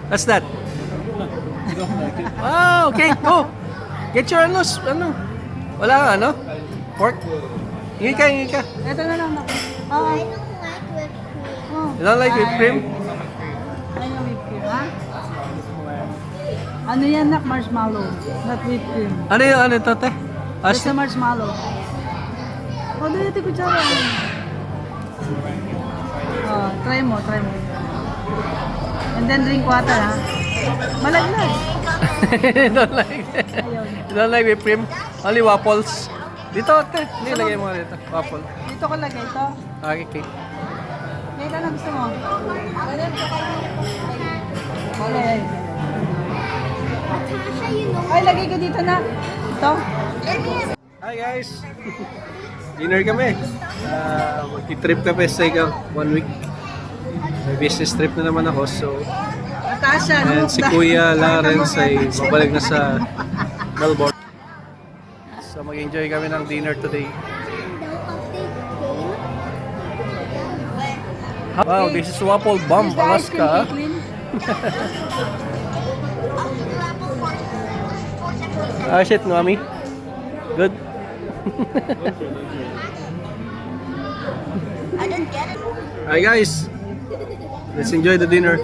What's that? Oh, okay, go. Get your ano. Wala ka, ano? Pork? Hingi ka. Ito na lang. Oo. You don't like whipped cream? Ayaw whipped cream, ha? Ano yan, nak? Marshmallow. Not whipped cream. Ano yung ano to, te? Basta marshmallow. Oh, dito ito kutsara. Oh, try mo. And then drink water, ha? Malaglag. You don't like Ayaw. You don't like whipped cream? Only waffles. Dito, te. Hindi, lagay mo dito. Waffle. Dito ko lagay ito. Okay, cake. May ka na gusto mo? Okay. Ay, lagay ko dito na. Ito. Hi guys! Dinner kami. Mag-trip kami sa 1 week. May business trip na naman ako. So, Natasha, and si Kuya Lawrence ay babalik na sa Melbourne. So, mag-enjoy kami ng dinner today. Wow, this is Waffle Bomb, Alaska. Ah, shit, Mami. Good. I didn't get it. Hi guys, let's enjoy the dinner.